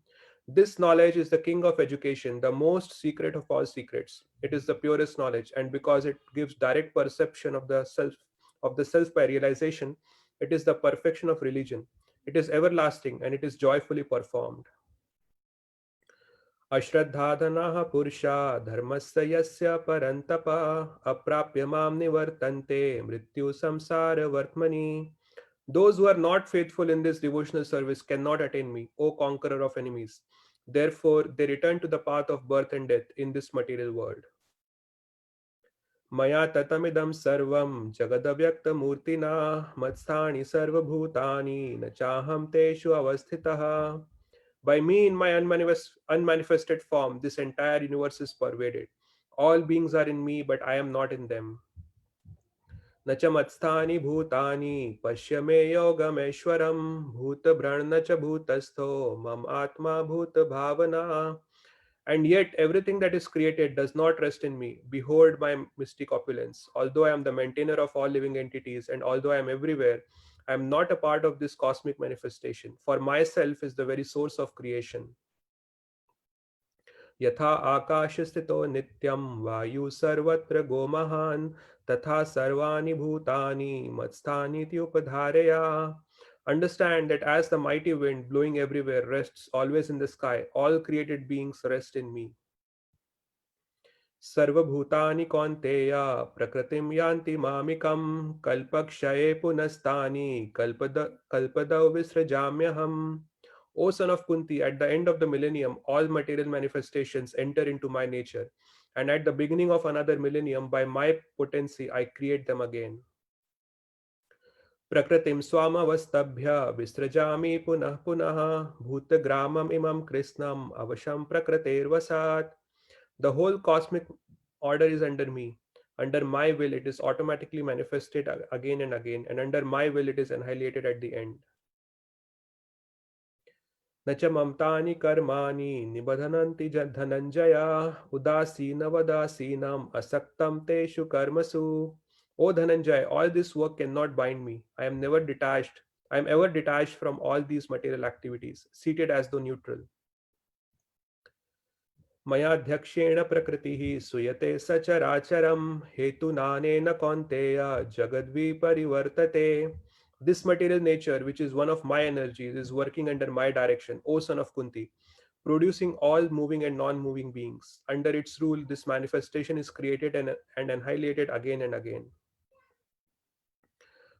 This knowledge is the king of education, the most secret of all secrets. It is the purest knowledge, and because it gives direct perception of the self by realization, it is the perfection of religion. It is everlasting and it is joyfully performed. अश्रद्धाधनाः पुरुषा धर्मस्य यस्य परन्तप अप्राप्य मां निवर्तन्ते मृत्यु संसार वर्त्मनि. Those who are not faithful in this devotional service cannot attain me, O conqueror of enemies. Therefore, they return to the path of birth and death in this material world. मया ततमिदं सर्वं जगदव्यक्तमूर्तिना मत्स्थानि सर्वभूतानि न चाहं तेषु अवस्थितः. By me in my unmanifested form, this entire universe is pervaded. All beings are in me, but I am not in them. न च मत्स्थानि भूतानि पश्य मे योगमेश्वरं भूतभृन् न च भूतस्थो मम आत्मा भूतभावना. And yet everything that is created does not rest in me. Behold my mystic opulence. Although I am the maintainer of all living entities, and although I am everywhere, I am not a part of this cosmic manifestation. For myself is the very source of creation. यथा आकाश स्थितो नित्यं वायु सर्वत्र गोमहान् तथा सर्वाणि भूतानि मत्स्थानीति उपधारया. Understand that as the mighty wind blowing everywhere rests always in the sky, all created beings rest in me. सर्वभूतानि कौन्तेय प्रकृतिं यान्ति मामिकं कल्पक्षये पुनस्तानि कल्पदौ विसृजाम्यहम्. O son of Kunti, at the end of the millennium, all material manifestations enter into my nature, and at the beginning of another millennium, by my potency, I create them again. प्रकृतिं स्वामवस्तभ्य विसृजामि पुनः पुनः भूतग्रामम् इमं कृष्णम् अवशं प्रकृतेर्वसात्. The whole cosmic order is under me. Under my will, it is automatically manifested again and again, and under my will, it is annihilated at the end. न च ममतानि कर्माणि निबध्नन्ति धनञ्जय उदासीनवदासीनम् असक्तं तेषु कर्मसु. O Dhananjay, all this work cannot bind me. I am never detached. I am ever detached from all these material activities, seated as though neutral. मयाध्यक्षेण प्रकृतिः सूयते सचराचरं हेतुनानेन कौन्तेय जगद्विपरिवर्तते. This material nature, which is one of my energies, is working under my direction, O son of Kunti, producing all moving and non-moving beings. Under its rule, this manifestation is created and annihilated again and again.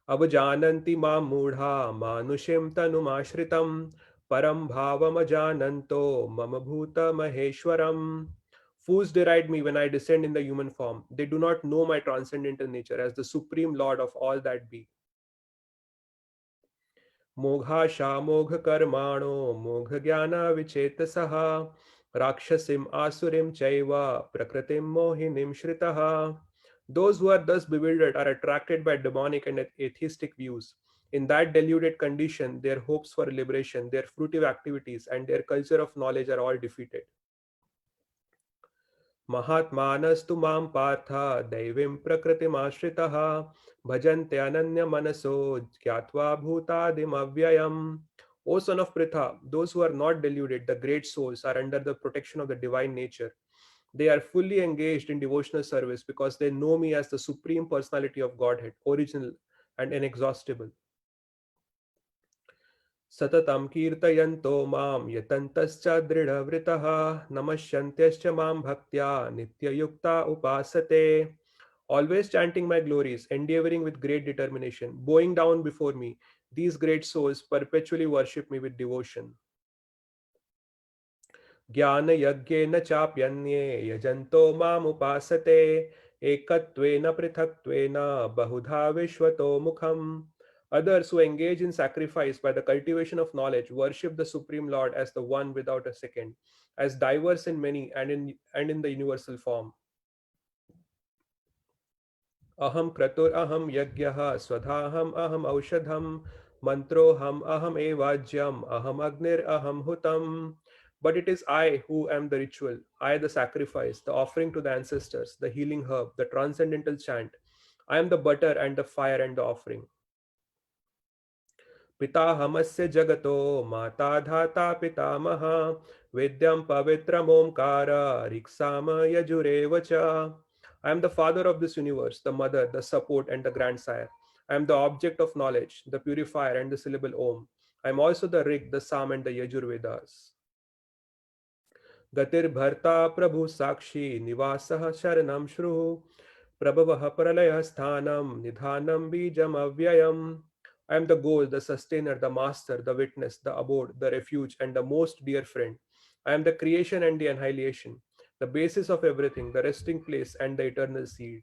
अवजानन्ति मां मूढा मानुषीं तनुमाश्रितं परं भावमजानन्तो मम भूतमहेश्वरम्. Fools deride me when I descend in the human form. They do not know my transcendental nature as the supreme lord of all that be. मोघाशा मोघकर्माणो मोघज्ञानविचेतसः राक्षसीम् आसुरीं चैव प्रकृतिं मोहिनीं श्रितः. Those who are thus bewildered are attracted by demonic and atheistic views. In that deluded condition, their hopes for liberation, their fruitive activities, and their culture of knowledge are all defeated. महात्मानस्तु मां पार्थ दैवीं प्रकृतिमाश्रितः भजन्ते अनन्यमनसो ज्ञात्वा भूतादिमव्ययम्. O son of Pritha, those who are not deluded, the great souls, are under the protection of the divine nature. They are fully engaged in devotional service because they know me as the Supreme Personality of Godhead, original and inexhaustible. सततं कीर्तयन्तो मां यतन्तश्च दृढव्रतः नमस्यन्त्यश्च मां भक्त्या नित्ययुक्ता उपासते. Always chanting my glories, endeavoring with great determination, bowing down before me, these great souls perpetually worship me with devotion. ज्ञान यज्ञेन चाप्यन्ये यजन्तो माम् उपासते एकत्वेन पृथक्त्वेन बहुधा विश्वतो मुखम्. Others who engage in sacrifice by the cultivation of knowledge worship the Supreme Lord as the one without a second, as diverse in many and in the universal form. Aham kratur aham yajñah swadhaham aham aushadham mantroham aham evajyam aham agnir aham hutam. But it is I who am the ritual, I the sacrifice, the offering to the ancestors, the healing herb, the transcendental chant. I am the butter and the fire and the offering. पिताहमस्य जगतो माता धाता पितामहा वेद्यं पवित्रम् ओंकार ऋक्साम यजुरेव च. I am the father of this universe, the mother, the support, and the grandsire. I am the object of knowledge, the purifier, and the syllable Om. I am also the Rig, the Sam, and the Yajur Vedas. Gatir Bharta Prabhu Sakshi Nivasah Sharanam Shruhu Prabhavah Pralaya Sthanam Nidhanam Bijam Avyayam. I am the goal, the sustainer, the master, the witness, the abode, the refuge, and the most dear friend. I am the creation and the annihilation, the basis of everything, the resting place and the eternal seed.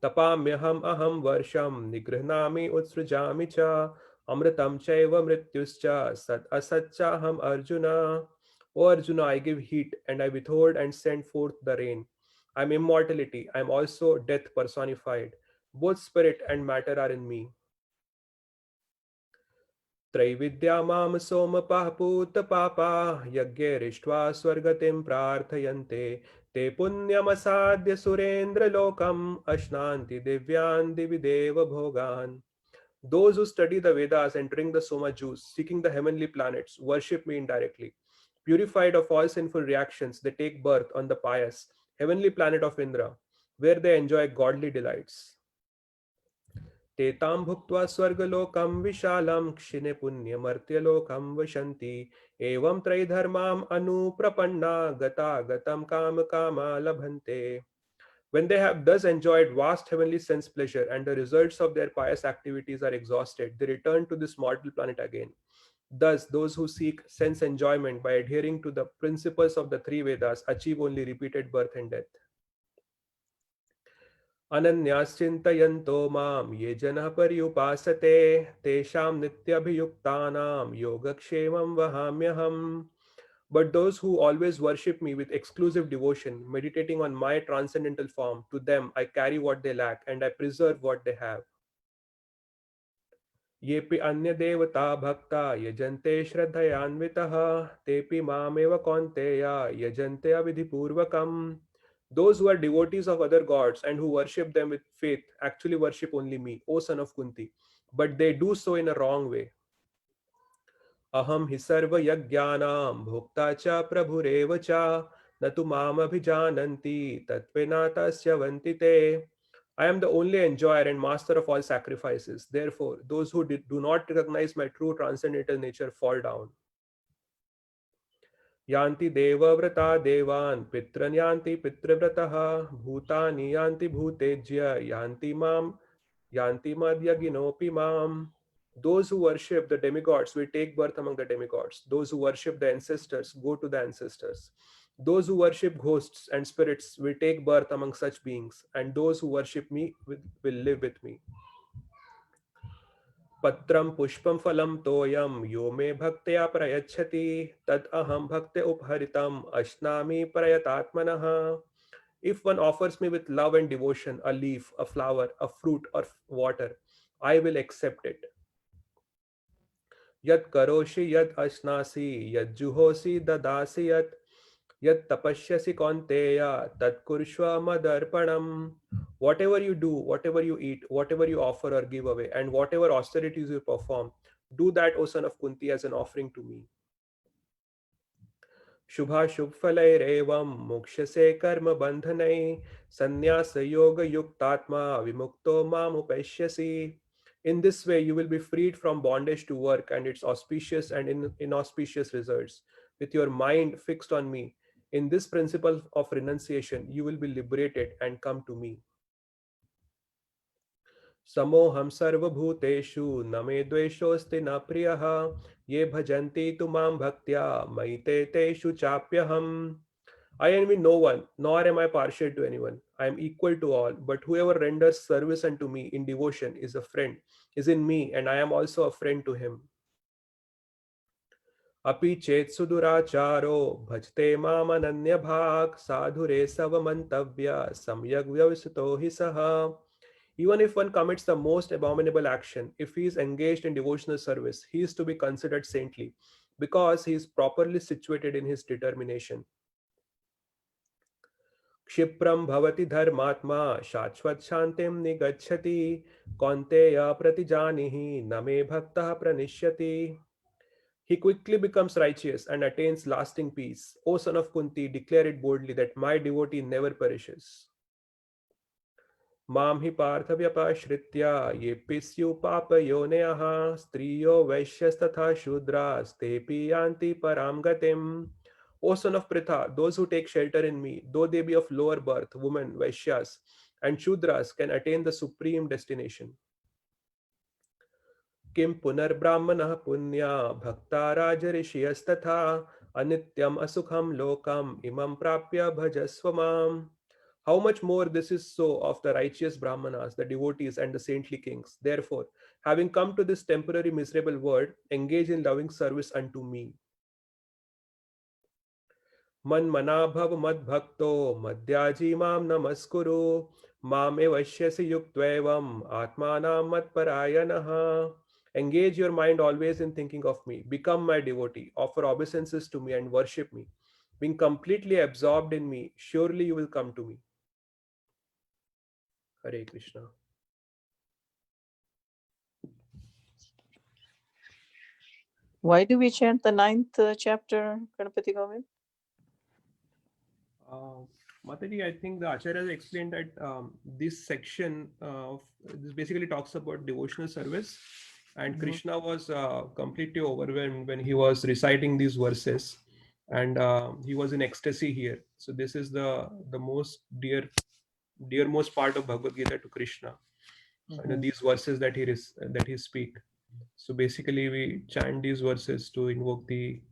Tapamyaham aham varsham nigrihnami utsrujami cha amritam chaiva mrityuscha sat asatchaham Arjuna. O Arjuna, I give heat and I withhold and send forth the rain. I am immortality, I am also death personified. Both spirit and matter are in me. Traividya mam somapah papa yagyerishtva swargatim prarthayante te punyamasadya surendra lokam ashnanti divyan divideva bhogan. Those who study the Vedas and drink the Soma juice, seeking the heavenly planets, worship me indirectly. Purified of all sinful reactions, they take birth on the pious, heavenly planet of Indra, where they enjoy godly delights. तेतां भुक्त्वा स्वर्गलोकं विशालं क्षिणे पुण्यमर्त्यलोकं वसन्ति एवं त्रैधर्माम् अनुप्रपन्ना गतागतं कामकामा लभन्ते. When they have thus enjoyed vast heavenly sense pleasure and the results of their pious activities are exhausted, they return to this mortal planet again. Thus, those who seek sense enjoyment by adhering to the principles of the three Vedas achieve only repeated birth and death. अनन्याश्चिन्तयन्तो मां ये जनः पर्युपासते तेषां नित्यभियुक्तानां योगक्षेमं वहाम्यहम्. But those who always worship me with exclusive devotion, meditating on my transcendental form, to them I carry what they lack and I preserve what they have. येऽपि अन्यदेवता भक्ता यजन्ते श्रद्धयान्वितः तेऽपि मामेव कौन्तेय यजन्ते अविधिपूर्वकम्. Those who are devotees of other gods and who worship them with faith actually worship only me, O son of Kunti, but they do so in a wrong way. Aham hi sarva yagnyanam bhokta cha prabhurev cha natu mam abhijananti tatvena tasya vantite. I am the only enjoyer and master of all sacrifices. Therefore, those who do not recognize my true transcendental nature fall down. Yanti devavrata devan pitran yanti pitrvrataha bhutani yanti bhutejya yanti madhyaginopi mam. Those who worship the demigods will take birth among the demigods. Those who worship the ancestors go to the ancestors. Those who worship ghosts and spirits will take birth among such beings, and those who worship me will live with me. Patram pushpam phalam toyam yo me bhaktya prayachati tad aham bhakte upharitam ashnami prayatatmanaha. If one offers me with love and devotion a leaf, a flower, a fruit, or water, I will accept it. Yat karoshi yat ashnasi yat juhosi dadasi yat tapashyasi kaunteya tat kurshva madarpanam. Whatever you do, whatever you eat, whatever you offer or give away, and whatever austerities you perform, do that, O son of Kunti, as an offering to me. Shubha shubphalairevam mokshase karma bandhanai sannyasa yoga yuktatma vimukto mam upeshyasi. In this way, you will be freed from bondage to work and its auspicious and inauspicious results. With your mind fixed on me, in this principle of renunciation, you will be liberated and come to me. Samoham sarvabhuteshu name dveshosti na priyaha ye bhajanti tu mam bhaktya maite teshu chapyaham. I envy no one, nor am I partial to anyone. I am equal to all, but whoever renders service unto me in devotion is a friend, is in me, and I am also a friend to him. Api chet suduracharo bhajte mam ananya bhak sadhure savamantavya samyak vyavisuto hi saha. Even if one commits the most abominable action, if he is engaged in devotional service, he is to be considered saintly because he is properly situated in his determination. Kshipram bhavati dharmatma shachvat shantim nigacchati kaunteya pratijanihi name bhaktah pranishyati. He quickly becomes righteous and attains lasting peace. O son of Kunti, declare it boldly that my devotee never perishes. Mam hi parthavyapashritya yepi syupapayoneyah striyo vaishyastatha shudras tepi yanti param gatim. O son of Pritha, those who take shelter in me, though they be of lower birth, women, Vaishyas, and Shudras, can attain the supreme destination. Kim punar brahmanah punya bhakta raja rishiyasthatha anityam asukham lokam imam prapya bhajasvamam. How much more this is so of the righteous brahmanas, the devotees, and the saintly kings. Therefore, having come to this temporary miserable world, engage in loving service unto me. Man manabhav mad bhakto madhyaji mam namaskuru mam evashyasi yuktvevam atmanam mat parayanaha. Engage your mind always in thinking of me. Become my devotee. Offer obeisances to me and worship me. Being completely absorbed in me, surely you will come to me. Hare Krishna. Why do we chant the 9th chapter, Ganapati Govind? Mataji, I think the Acharya has explained that this section this basically talks about devotional service, and Mhm. Krishna was completely overwhelmed when he was reciting these verses, and he was in ecstasy here. So this is the most dearmost part of Bhagavad Gita to Krishna. Mhm. These verses that he speak. So basically, we chant these verses to invoke the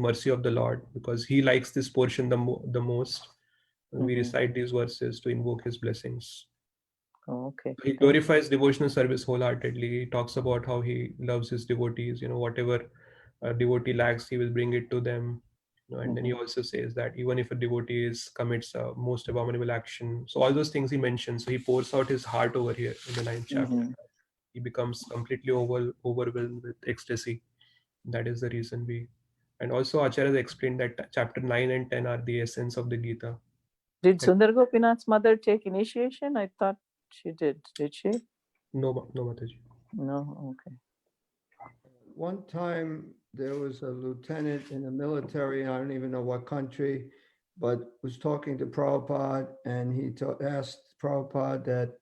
mercy of the Lord, because He likes this portion the most. We Mhm. recite these verses to invoke His blessings. Oh, okay. He glorifies devotional service wholeheartedly. He talks about how He loves His devotees. Whatever a devotee lacks, He will bring it to them. And then He also says that even if a devotee commits a most abominable action, so all those things He mentions. So He pours out His heart over here in the 9th chapter. Mhm. He becomes completely overwhelmed with ecstasy. That is the reason we. And also Acharya has explained that chapter 9 and 10 are the essence of the Gita. Did Sundar Gopinath's mother take initiation? I thought she did. Did she? No, Mataji. No. Okay. One time there was a lieutenant in the military, I don't even know what country, but was talking to Prabhupada, and he asked Prabhupada that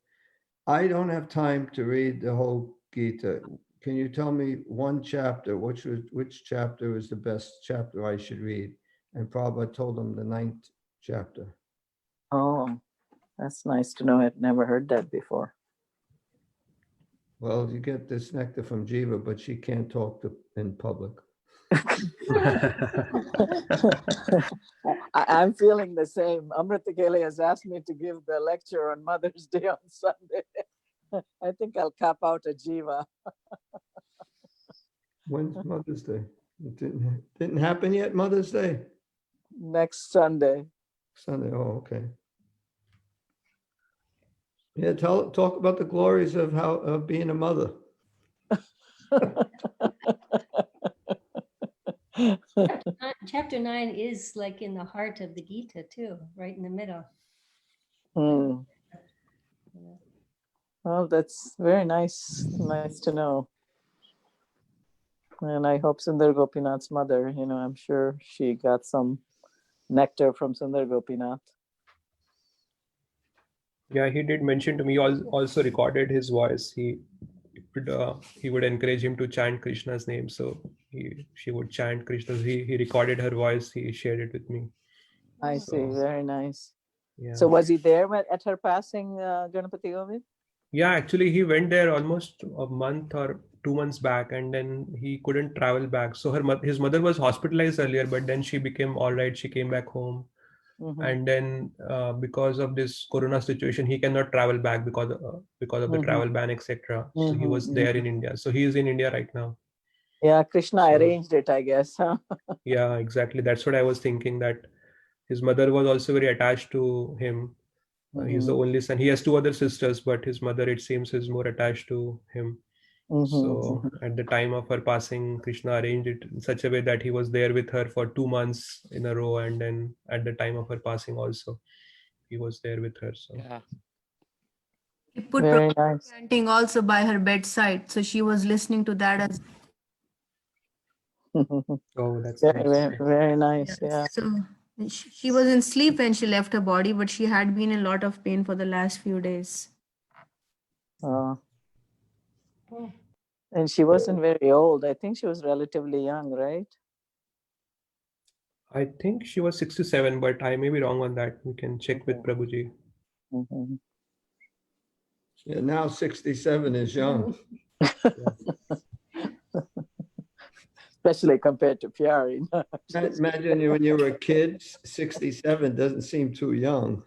I don't have time to read the whole Gita. Can you tell me one chapter, which chapter was the best chapter I should read? And Prabhupada told him the 9th chapter. Oh, that's nice to know. I'd never heard that before. Well, you get this nectar from Jiva, but she can't talk in public. I'm feeling the same. Amrita Kele has asked me to give the lecture on Mother's Day on Sunday. I think I'll cap out a Jiva. When's Mother's Day? It didn't happen yet, Mother's Day? Next Sunday. Sunday, oh, okay. Yeah, talk about the glories of being a mother. Chapter 9 is like in the heart of the Gita too, right in the middle. Hmm. Well, that's very nice. Nice to know. And I hope Sundar Gopinath's mother, I'm sure she got some nectar from Sundar Gopinath. Yeah, he did mention to me. Also recorded his voice. He would encourage him to chant Krishna's name. So she would chant Krishna's. He recorded her voice. He shared it with me. I see. Very nice. Yeah. So was he there at her passing, Ganapati Govind? Yeah, actually, he went there almost a month or 2 months back, and then he couldn't travel back. So his mother was hospitalized earlier, but then she became all right. She came back home. And then because of this corona situation, he cannot travel back because of the travel ban, etc. So he was there in India. So he is in India right now. Yeah, Krishna arranged it, I guess. Huh? Yeah, exactly. That's what I was thinking, that his mother was also very attached to him. He's the only son. He has 2 other sisters, but his mother, it seems, is more attached to him. So at the time of her passing, Krishna arranged it in such a way that he was there with her for 2 months in a row, and then at the time of her passing also, he was there with her. So Yeah. He put Very nice. chanting also by her bedside, so she was listening to that as oh, that's very, nice. very, very nice. Yeah. so. She was in sleep when she left her body, but she had been in a lot of pain for the last few days. And she wasn't very old. I think she was relatively young, right? I think she was 67, but I may be wrong on that. We can check with Prabhuji. Yeah, now 67 is young. Especially compared to Pyari. Imagine when you were a kid, 67 doesn't seem too young.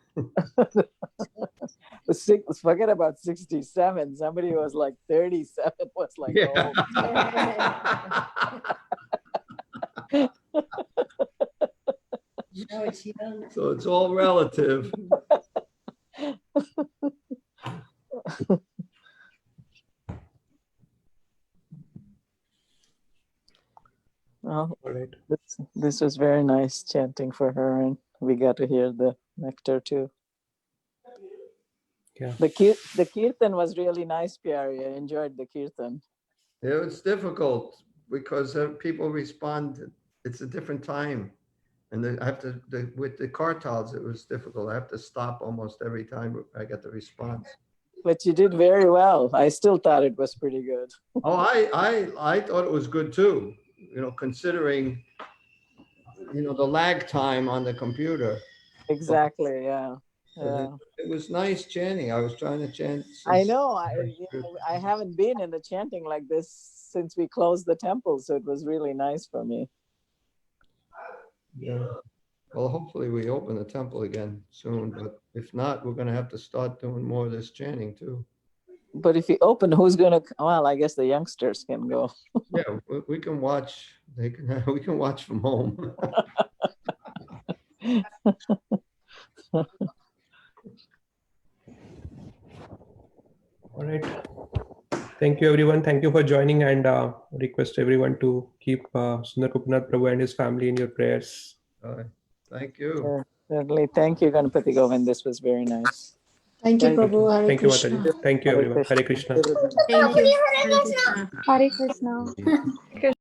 Forget about 67. Somebody who was like 37 was like, Yeah. oh. Now it's young. So it's all relative. Well, All right. this was very nice chanting for her, and we got to hear the nectar too. Yeah. The kirtan was really nice, Pyari. I enjoyed the kirtan. It was difficult because people respond. It's a different time. And I have to, with the kartals, it was difficult. I have to stop almost every time I get the response. But you did very well. I still thought it was pretty good. Oh, I thought it was good too, considering, the lag time on the computer. Exactly, yeah. Yeah. It was nice chanting. I was trying to chant. I know. I haven't been in the chanting like this since we closed the temple, so it was really nice for me. Yeah. Well, hopefully we open the temple again soon, but if not, we're gonna have to start doing more of this chanting too. But if you open, who's gonna? Well, I guess the youngsters can go. Yeah, we can watch. We can watch from home. All right. Thank you, everyone. Thank you for joining, and request everyone to keep Sundar Gopinath Prabhu and his family in your prayers. Thank you. Certainly. Thank you, Ganapati Govind. This was very nice. Thank you, Thank you. Prabhu. Hare Thank you, Krishna. Mataji. Thank you, everyone. Hare Krishna. Thank you. Hare Krishna. Hare Krishna.